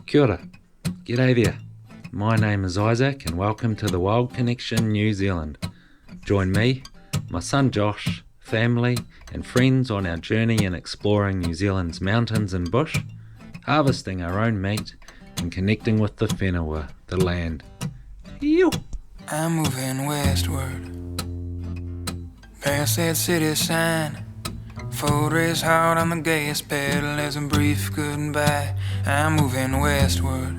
Kia ora, g'day there. My name is Isaac and welcome to the Wild Connection New Zealand. Join me, my son Josh, family and friends on our journey in exploring New Zealand's mountains and bush, harvesting our own meat and connecting with the whenua, the land. Ew. I'm moving westward, past that city sign. Foot race hard on the gas pedal as a brief goodbye. I'm moving westward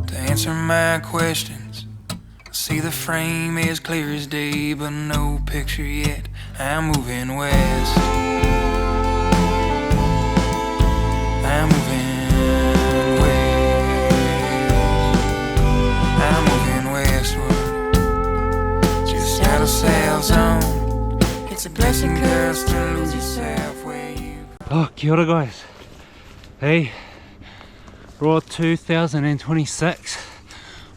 to answer my questions. I see the frame as clear as day, but no picture yet. I'm moving west. I'm moving west. I'm moving westward, just out of South Zone. It's a blessing, girls, to lose yourself where you... Oh, kia ora guys. Hey, Raw 2026,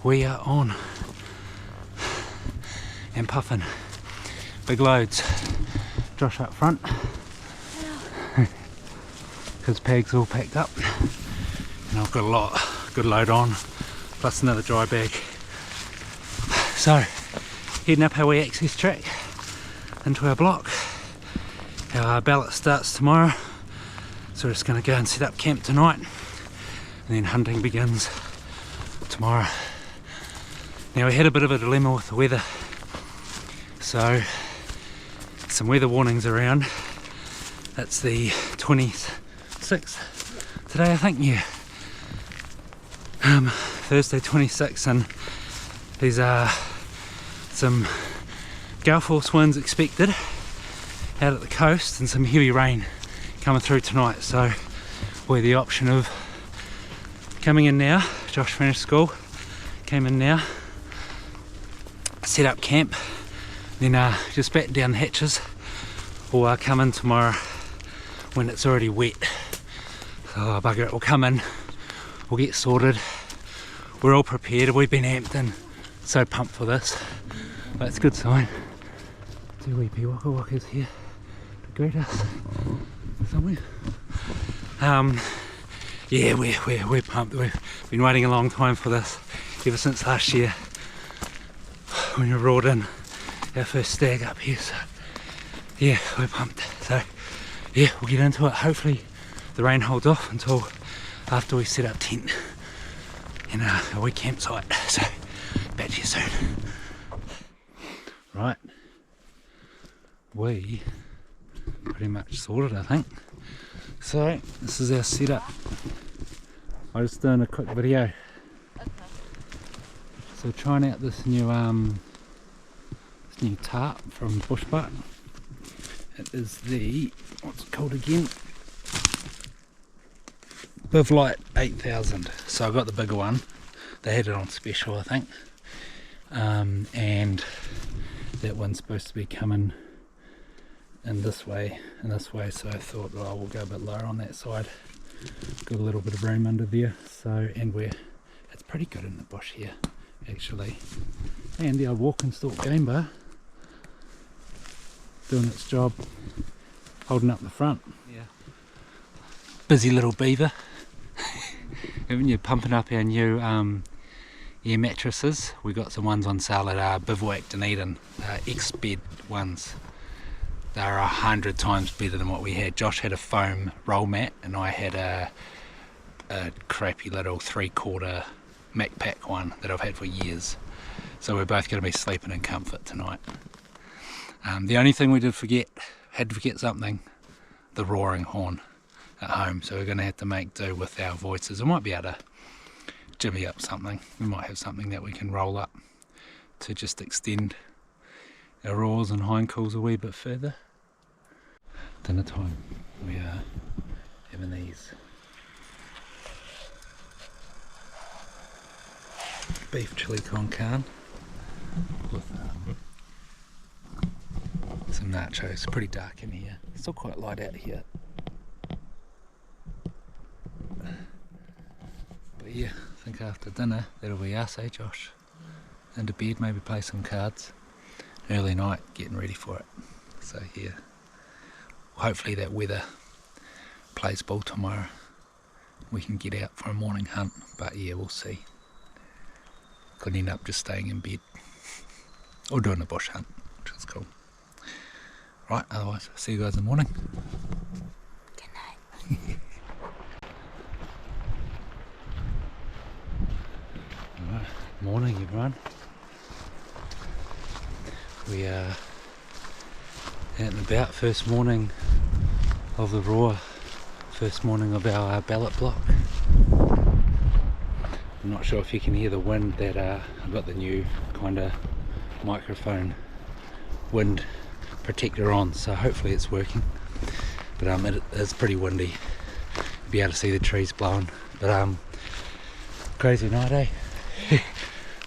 we are on and puffing big loads. Josh up front, his bag's all packed up and I've got a good load on, plus another dry bag. So, heading up our wee access track into our block. Our Ballot starts tomorrow, so we're just going to go and set up camp tonight and then hunting begins tomorrow. Now we had a bit of a dilemma with the weather, so some weather warnings around. It's the 26th today, I think, yeah. Thursday 26th, and these are some gale force winds expected out at the coast and some heavy rain coming through tonight, so we're the option of coming in now. Josh finished school, came in now, set up camp, then just batten down the hatches, or come in tomorrow when it's already wet. So bugger it, we'll come in, we'll get sorted, we're all prepared, we've been amped and so pumped for this, but it's a good sign. Two wee waka wakas here to greet us somewhere. Yeah, we're pumped. We've been waiting a long time for this, ever since last year when we brought in our first stag up here. So yeah, we're pumped. So yeah, we'll get into it. Hopefully the rain holds off until after we set up tent in a wee campsite. So back to you soon. Right. We pretty much sorted, I think. So this is our setup. I was doing a quick video. Okay. So trying out this new tarp from Bushbuck. It is the, what's it called again? Ballot 8000. So I got the bigger one. They had it on special, I think. And that one's supposed to be coming in this way, so I thought, well, we'll go a bit lower on that side. Got a little bit of room under there, so, and it's pretty good in the bush here, actually. And the old walk and stalk game bar doing its job, holding up the front. Yeah. Busy little beaver. Haven't you, pumping up our new air mattresses? We got some ones on sale at Bivouac Dunedin, X-bed ones. They're 100 times better than what we had. Josh had a foam roll mat and I had a crappy little 3/4 MacPack one that I've had for years. So we're both going to be sleeping in comfort tonight. The only thing we had to forget something, the roaring horn at home. So we're going to have to make do with our voices. I might be able to jimmy up something. We might have something that we can roll up to just extend our roars and hind calls a wee bit further. Dinner time, we are having these beef chili con carne with some nachos. It's pretty dark in here, still quite light out here, but yeah, I think after dinner that'll be us, eh Josh? Into bed, maybe play some cards. Early night, getting ready for it. So yeah, hopefully that weather plays ball tomorrow. we can get out for a morning hunt, but yeah, we'll see. Could end up just staying in bed or doing a bush hunt, which is cool. Right, otherwise I'll see you guys in the morning. Good night. Alright, morning everyone. We are out and about, first morning of the Roa, first morning of our Ballot block. I'm not sure if you can hear the wind that I've got the new kind of microphone wind protector on, so hopefully it's working. But it is pretty windy. You'll be able to see the trees blowing. But crazy night, eh?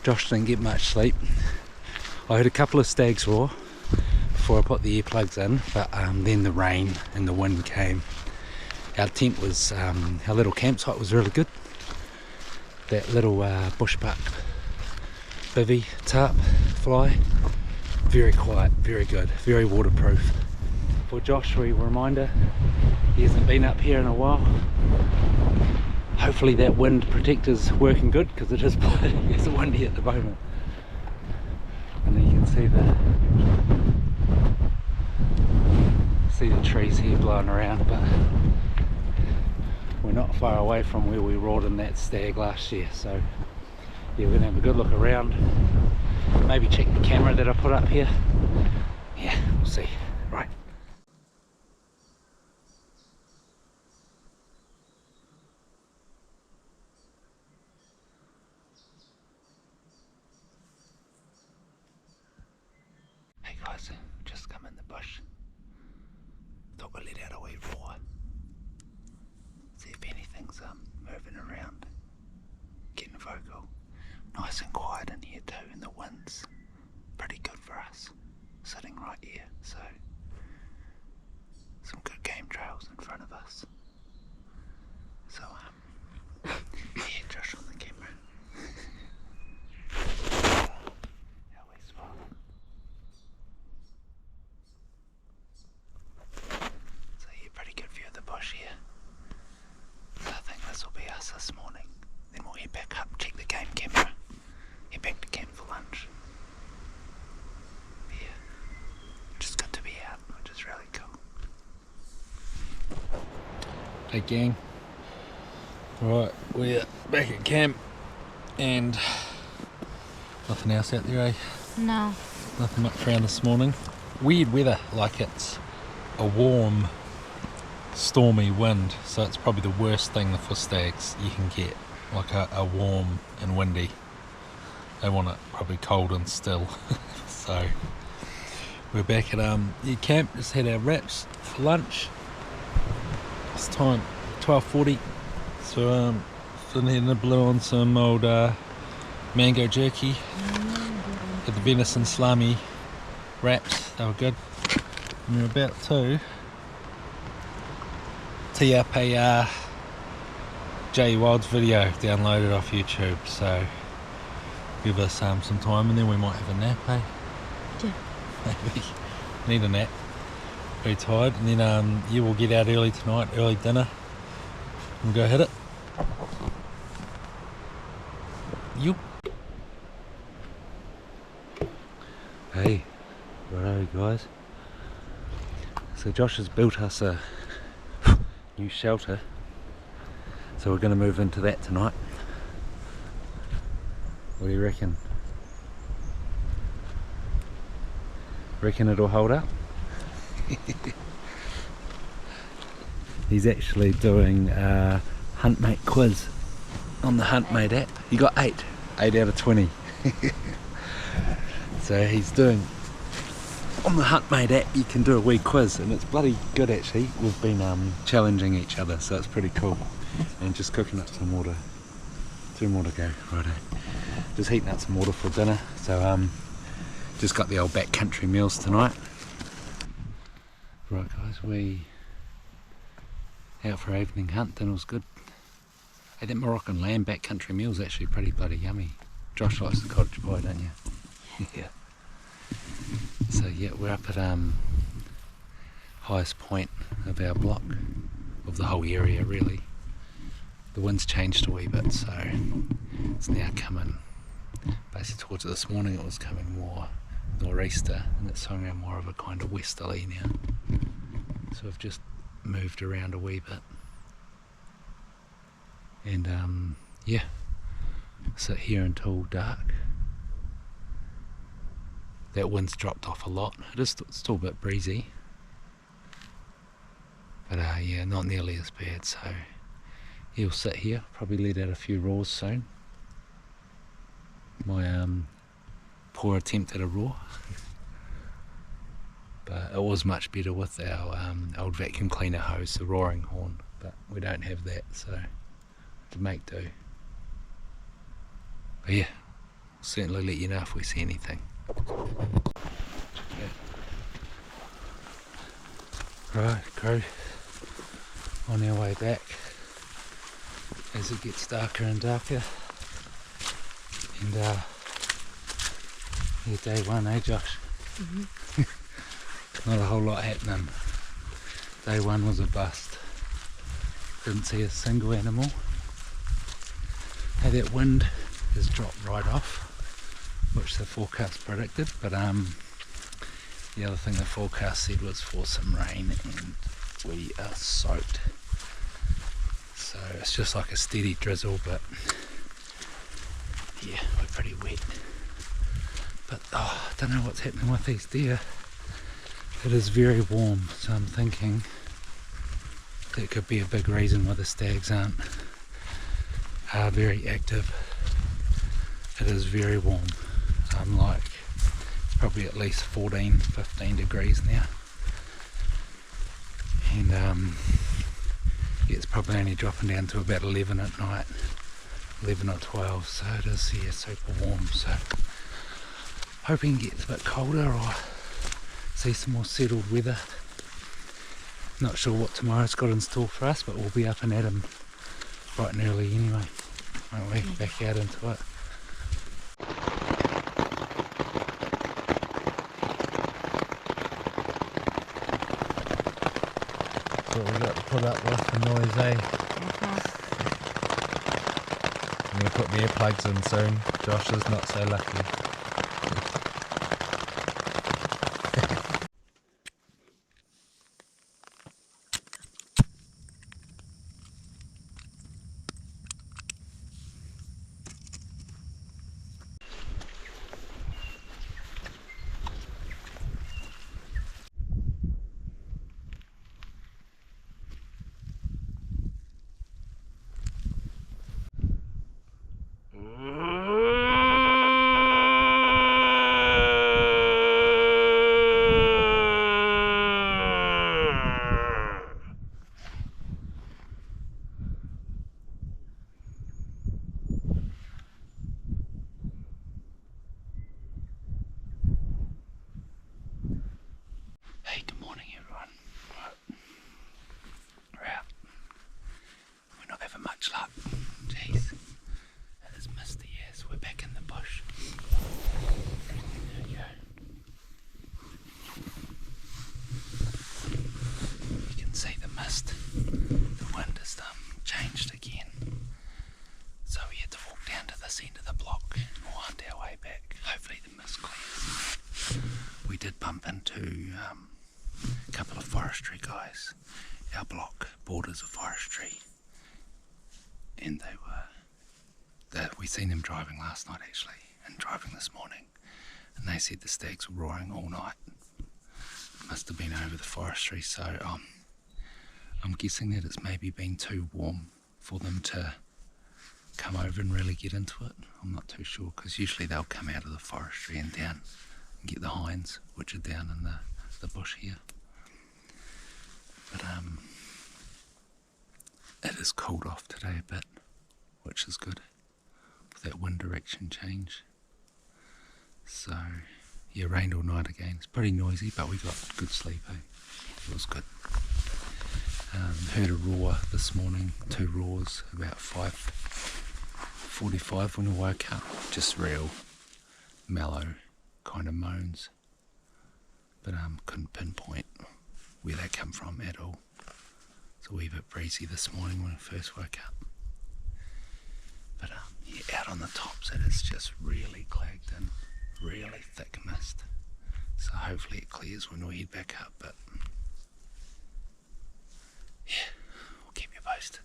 Josh didn't get much sleep. I heard a couple of stags roar before I put the earplugs in, but then the rain and the wind came. Our tent was, our little campsite was really good. That little bushbuck bivvy tarp fly, very quiet, very good, very waterproof. For Josh, we reminder, he hasn't been up here in a while. Hopefully that wind protector's working good, because it is it's windy at the moment. And then you can see the trees here blowing around, but we're not far away from where we roared in that stag last year, so yeah, we're gonna have a good look around, maybe check the camera that I put up here. Yeah, we'll see. Right. Hey guys, just come in the bush. Thought we'd let out a wee roar. See if anything's moving around. Getting vocal. Nice and quiet in here too, and the wind's pretty good for us. Sitting right here, so some good game trails in front of us. So yeah, Josh on the camera. How we spot. So yeah, pretty good view of the bush here. So I think this will be us this morning. Then we'll head back up, check the game camera, head back to camp for lunch. Yeah, just good to be out, which is really cool. Hey gang, right, we're back at camp and nothing else out there, eh? No. Nothing much around this morning. Weird weather, like it's a warm, stormy wind, so it's probably the worst thing for stags you can get, like a warm and windy. They want it probably cold and still. So we're back at camp, just had our wraps for lunch. It's time 12:40, so sitting here nibbling on some old mango jerky. Had the venison salami wraps, they were good. And we're about to tee up a J Wild's video downloaded off YouTube, so give us some time and then we might have a nap, eh? Yeah. Maybe. Need a nap. Very tired. And then yeah, we'll get out early tonight, early dinner, and go hit it. Yup. Hey, righto guys. So Josh has built us a new shelter, so we're going to move into that tonight. What do you reckon? Reckon it'll hold up? He's actually doing a Huntmate quiz on the Huntmate app. He got 8 out of 20. So he's doing, on the Huntmate app you can do a wee quiz and it's bloody good actually. We've been challenging each other, so it's pretty cool. And just cooking up some water. 2 more to go, righto. Just heating up some water for dinner. So just got the old backcountry meals tonight. Right guys, we out for our evening hunt. Dinner was good. Hey, that Moroccan lamb backcountry meal is actually pretty bloody yummy. Josh likes the cottage pie, don't you? Yeah. So yeah, we're up at highest point of our block, of the whole area really. the wind's changed a wee bit, so it's now coming, basically towards it this morning it was coming more nor'easter, and it's swung around more of a kind of westerly now. So I've just moved around a wee bit. And yeah, sit here until dark. That wind's dropped off a lot. It is still a bit breezy, but yeah, not nearly as bad. So he'll sit here, probably let out a few roars soon. My poor attempt at a roar, but it was much better with our old vacuum cleaner hose, the roaring horn, but we don't have that, so to make do. But yeah, I'll certainly let you know if we see anything. Yeah. Right, crew, on our way back as it gets darker and darker. And yeah, day one, eh Josh? Not a whole lot happening. Day one was a bust. Didn't see a single animal. Hey, that wind has dropped right off, which the forecast predicted, but the other thing the forecast said was for some rain, and we are soaked. So it's just like a steady drizzle, but yeah, we're pretty wet. But I don't know what's happening with these deer. It is very warm, so I'm thinking that could be a big reason why the stags are very active. It is very warm. Like probably at least 14, 15 degrees now. And yeah, it's probably only dropping down to about 11 at night, 11 or 12, so it is, yeah, super warm. So hoping it gets a bit colder or see some more settled weather. Not sure what tomorrow's got in store for us, but we'll be up and at 'em bright and early anyway, won't we? Back out into it. What we got to put up with the noise, eh? I'm going to put the earplugs in soon. Josh is not so lucky. Hey, good morning everyone. We're out. We're not having much luck. Jeez. It is misty as we're back in the bush. There we go. You can see the mist. The wind has changed again. So we had to walk down to this end of the block and we'll hunt our way back. Hopefully the mist clears. We did bump into a couple of forestry guys. Our block borders a forestry, and we seen them driving last night actually, and driving this morning, and they said the stags were roaring all night. Must have been over the forestry, so I'm guessing that it's maybe been too warm for them to come over and really get into it. I'm not too sure, because usually they'll come out of the forestry and down and get the hinds, which are down in the bush here. But it is cooled off today a bit, which is good with that wind direction change. So yeah, rained all night again. It's pretty noisy, but we got good sleep, eh? It was good. Heard a roar this morning, 2 roars about 5:45 when I woke up. Just real mellow kind of moans, but couldn't pinpoint where they come from at all. It's a wee bit breezy this morning when I first woke up. But yeah, out on the tops it is just really clagged in, really thick mist. So hopefully it clears when we head back up, but yeah, we'll keep you posted.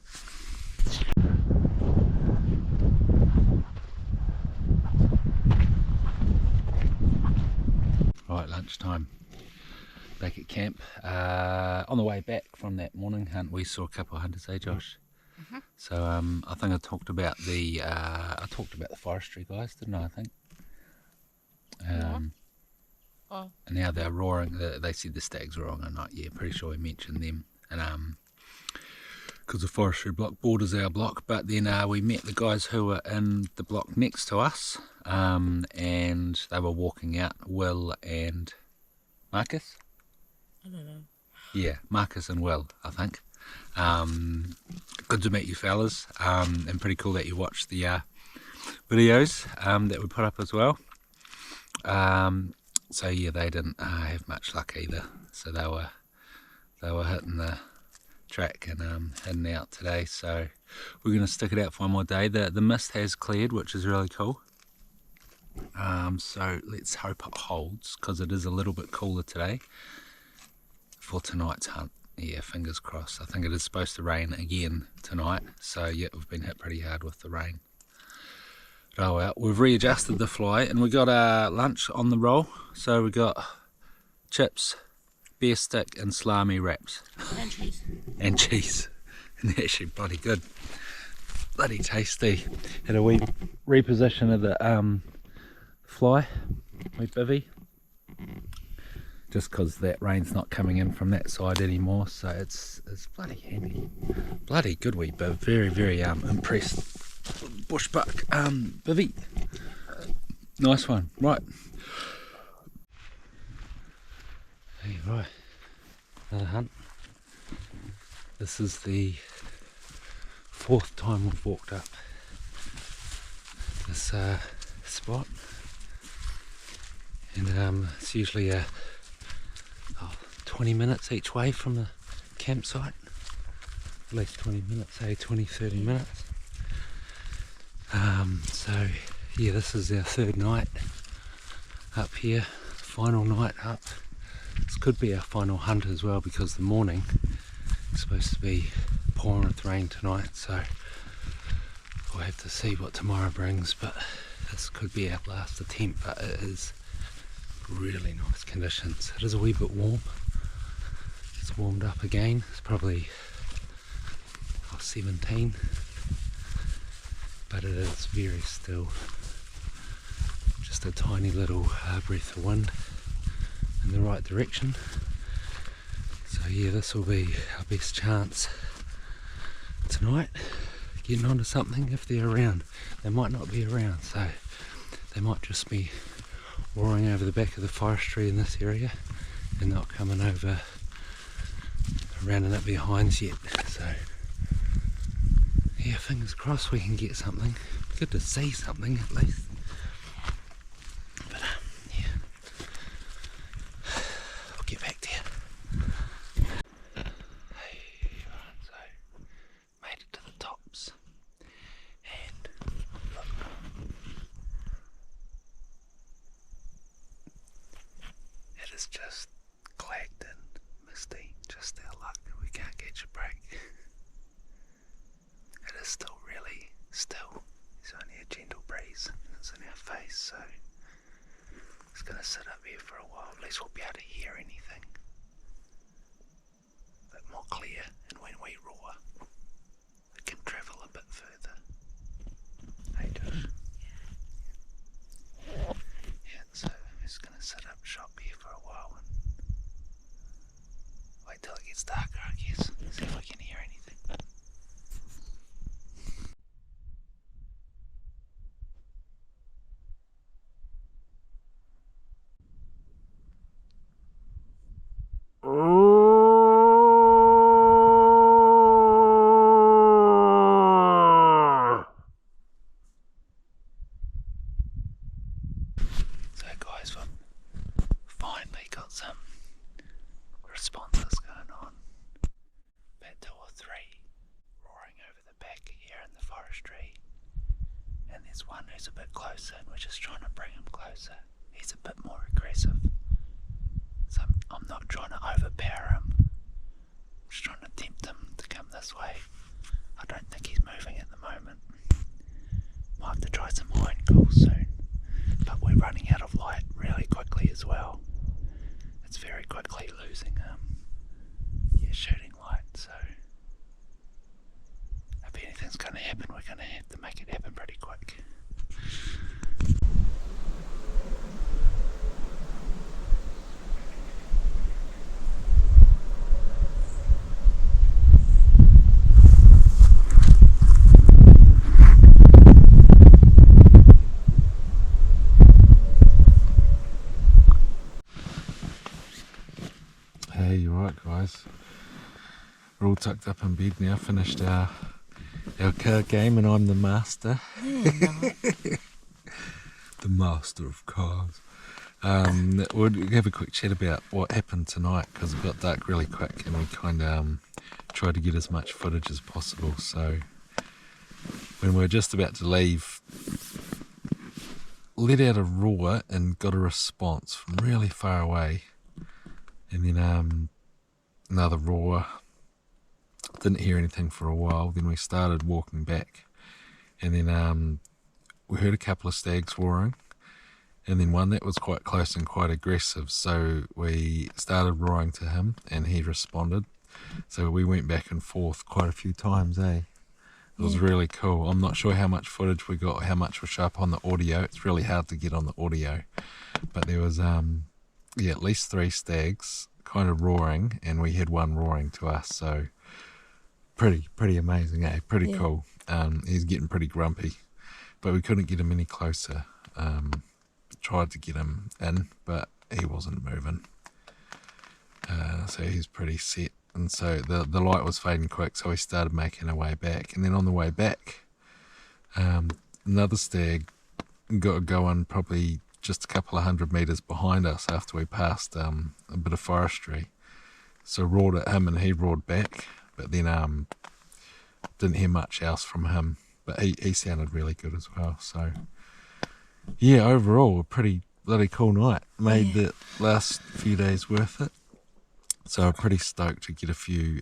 Right, lunchtime. Back at camp. On the way back from that morning hunt, we saw a couple of hunters, Josh? So I think I talked about the forestry guys, didn't I? I think. And now they're roaring. They said the stags were roaring at night. Yeah, pretty sure we mentioned them. And because the forestry block borders our block, but then we met the guys who were in the block next to us, and they were walking out. Will and Marcus. I don't know. Yeah, Marcus and Will, I think. Good to meet you fellas, and pretty cool that you watched the videos that we put up as well. So yeah, they didn't have much luck either. So they were hitting the track and heading out today. So we're going to stick it out for one more day. The mist has cleared, which is really cool. So let's hope it holds, because it is a little bit cooler today for tonight's hunt. Yeah, fingers crossed. I think it is supposed to rain again tonight, so yeah, we've been hit pretty hard with the rain. Oh well, we've readjusted the fly and we got our lunch on the roll. So we got chips, beer stick and salami wraps. And cheese. And cheese. And they're actually bloody good. Bloody tasty. Had a wee reposition of the fly, wee bivvy. Just because that rain's not coming in from that side anymore, so it's bloody handy. Bloody good wee biv. Very, very impressed. Bushbuck bivvy. Nice one. Right. Hey, right. Another hunt. This is the 4th time we've walked up this spot, and it's usually 20 minutes each way from the campsite. At least 20 minutes, say 20-30 minutes. So yeah, this is our 3rd night up here, final night up. This could be our final hunt as well, because the morning is supposed to be pouring with rain tonight, so we'll have to see what tomorrow brings, but this could be our last attempt. But it is really nice conditions. It is a wee bit warm. It's warmed up again. It's probably 17, but it is very still. Just a tiny little breath of wind in the right direction. So yeah, this will be our best chance tonight, getting onto something if they're around. They might not be around, so they might just be roaring over the back of the forestry in this area and not coming over around and up behinds yet. So yeah, fingers crossed we can get something. Good to see something at least. But yeah, I'll get back to you. Hey, right, so made it to the tops, and look, it is just clagged and misty. Just our luck, we can't catch a break. It is still really still. There's only a gentle breeze and it's in our face, so it's going to sit up here for a while. At least we'll be able to hear anything a bit more clear, and when we roar it can travel a bit further. Hey Josh? Yeah, so it's going to sit up shop here for a while and wait till it gets darker, I guess. See if we can hear anything. So guys, we've finally got some responses going on. About 2 or 3 roaring over the back here in the forestry. And there's one who's a bit closer, and we're just trying to bring him closer. He's a bit more aggressive. So I'm not trying to overpower him. I'm just trying to tempt him to come this way. I don't think he's moving at the moment. Might have to try some hind calls soon. But we're running out of light really quickly as well. It's very quickly losing shooting light, so if anything's going to happen, we're going to have to make it happen pretty quick. Hey, you right, guys? We're all tucked up in bed now, finished our card game, and I'm the master. The master of cards. We'll have a quick chat about what happened tonight, because it got dark really quick and we kind of tried to get as much footage as possible. So when we were just about to leave, let out a roar and got a response from really far away, and then another roar. Didn't hear anything for a while. Then we started walking back, and then we heard a couple of stags roaring, and then one that was quite close and quite aggressive, so we started roaring to him and he responded. So we went back and forth quite a few times. It was really cool. I'm not sure how much footage we got, how much was sharp on the audio. It's really hard to get on the audio, but there was at least 3 stags kind of roaring, and we had one roaring to us. So pretty amazing, pretty cool. He's getting pretty grumpy, but we couldn't get him any closer. Tried to get him in, but he wasn't moving. So he's pretty set, and so the light was fading quick, so we started making our way back. And then on the way back, another stag got going probably just a couple of 100 metres behind us after we passed a bit of forestry. So roared at him and he roared back, but then didn't hear much else from him, but he sounded really good as well. So yeah, overall a pretty bloody cool night. Made the last few days worth it. So I'm pretty stoked to get a few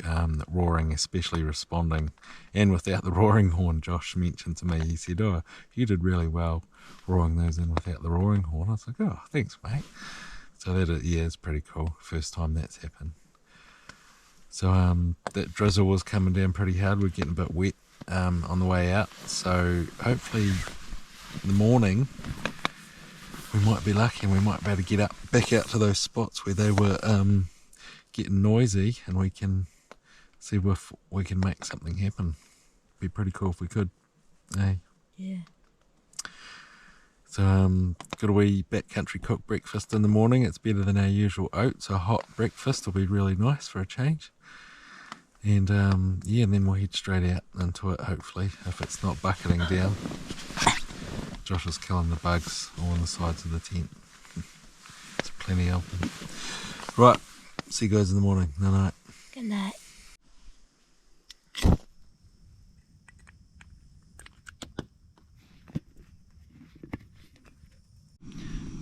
roaring, especially responding, and without the roaring horn. Josh mentioned to me, he said, "Oh, you did really well roaring those in without the roaring horn." I was like, "Oh, thanks, mate." So it's pretty cool. First time that's happened. So that drizzle was coming down pretty hard. We're getting a bit wet on the way out. So hopefully in the morning we might be lucky and we might be able to get back out to those spots where they were getting noisy, and we can see if we can make something happen. Be pretty cool if we could. Hey. Yeah. So got a wee backcountry cooked breakfast in the morning. It's better than our usual oats. A hot breakfast will be really nice for a change. And and then we'll head straight out into it, hopefully, if it's not bucketing down. Josh is killing the bugs all on the sides of the tent. There's plenty of them. Right, see you guys in the morning. Night. Good night.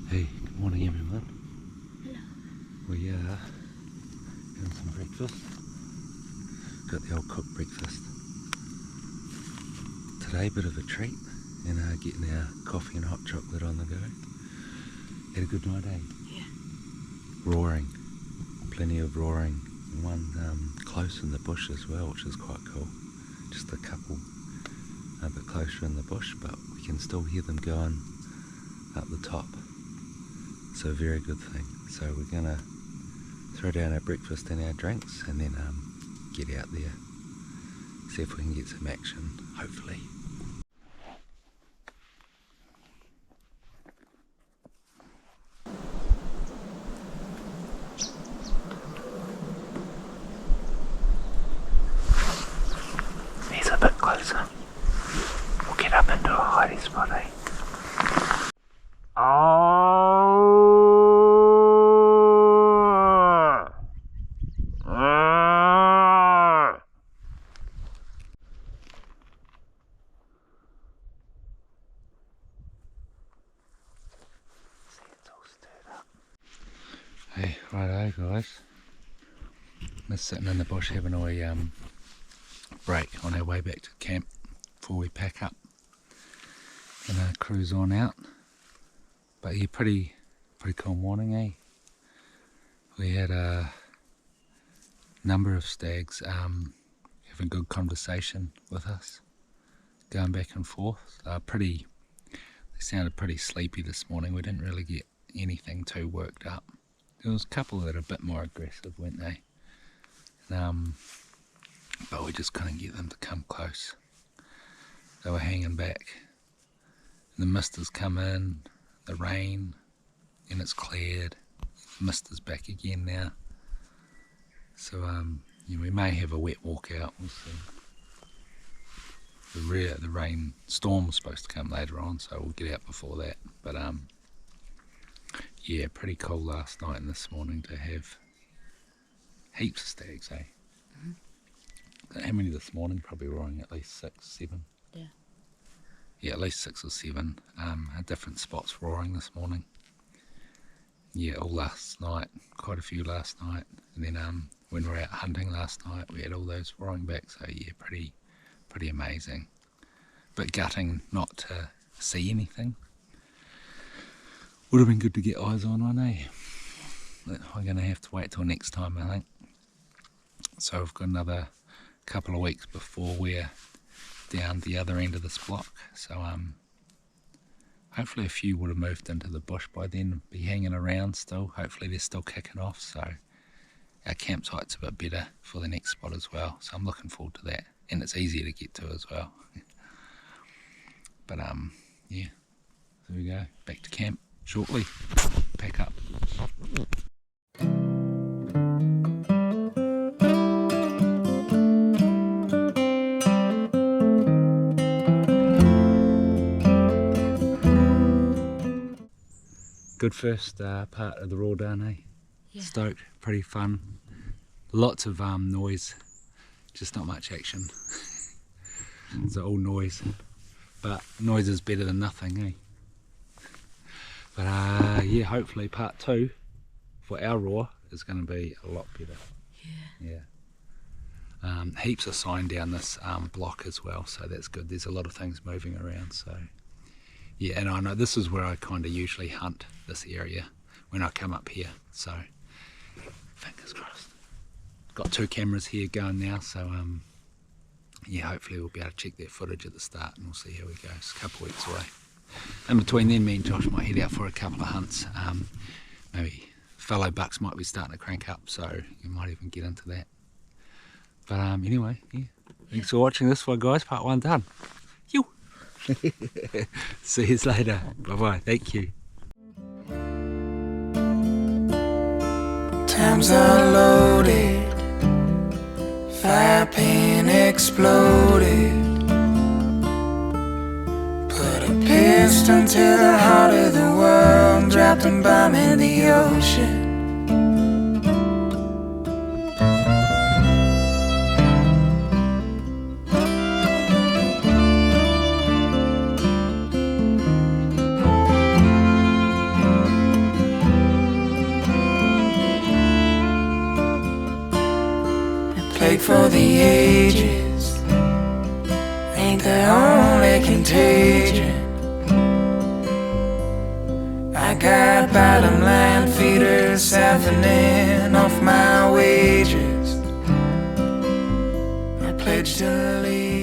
Hey, good morning everyone. Hello. We are having some breakfast. Got the old cooked breakfast. Today, bit of a treat, and getting our coffee and hot chocolate on the go. Had a good night, eh? Yeah. Roaring, plenty of roaring. One close in the bush as well, which is quite cool. Just a couple a bit closer in the bush, but we can still hear them going up the top. So very good thing. So we're gonna throw down our breakfast and our drinks, and then get out there, see if we can get some action, hopefully. He's a bit closer. We'll get up into a hiding spot, eh? Hey, righto guys. We're sitting in the bush having a break on our way back to camp before we pack up and cruise on out. But yeah, pretty cool morning, eh? We had a number of stags having good conversation with us, going back and forth. They sounded pretty sleepy this morning. We didn't really get anything too worked up. There was a couple that are a bit more aggressive, weren't they? But we just couldn't get them to come close. They were hanging back. The mist has come in, the rain, and it's cleared. The mist is back again now. So yeah, we may have a wet walk out, we'll see. The rain storm was supposed to come later on, so we'll get out before that. But yeah, pretty cool last night and this morning to have heaps of stags, eh? How many this morning? Probably roaring at least 6, 7. Yeah. Yeah, at least 6 or 7 at different spots roaring this morning. Yeah, all last night, quite a few last night. And then when we were out hunting last night, we had all those roaring back. So yeah, pretty amazing. But gutting not to see anything. Would have been good to get eyes on one, eh? But we're going to have to wait till next time, I think. So we've got another couple of weeks before we're down the other end of this block. So hopefully a few would have moved into the bush by then, be hanging around still. Hopefully they're still kicking off, so our campsite's a bit better for the next spot as well. So I'm looking forward to that, and it's easier to get to as well. But yeah, there we go. Back to camp shortly. Pack up. Good first part of the raw done, eh? Yeah. Stoked, pretty fun. Lots of noise, just not much action. It's all noise, but noise is better than nothing, eh? But yeah, hopefully part 2 for our raw is going to be a lot better. Yeah. Heaps of sign down this block as well, so that's good. There's a lot of things moving around, so yeah. And I know this is where I kind of usually hunt, this area, when I come up here, so fingers crossed. Got 2 cameras here going now, so yeah, hopefully we'll be able to check that footage at the start and we'll see how we go. It's a couple of weeks away. In between then, me and Josh might head out for a couple of hunts. Maybe fellow bucks might be starting to crank up, so you might even get into that. But anyway, yeah. Thanks for watching this one, guys. Part 1 done. You. See you later. Bye bye. Thank you. Times are loaded, fire pin exploded. Put a piston to the heart of the world, dropped a bomb in the ocean. Plague for the ages, ain't the only contagion. I got bottom line feeders siphoning off my wages. I pledge to leave.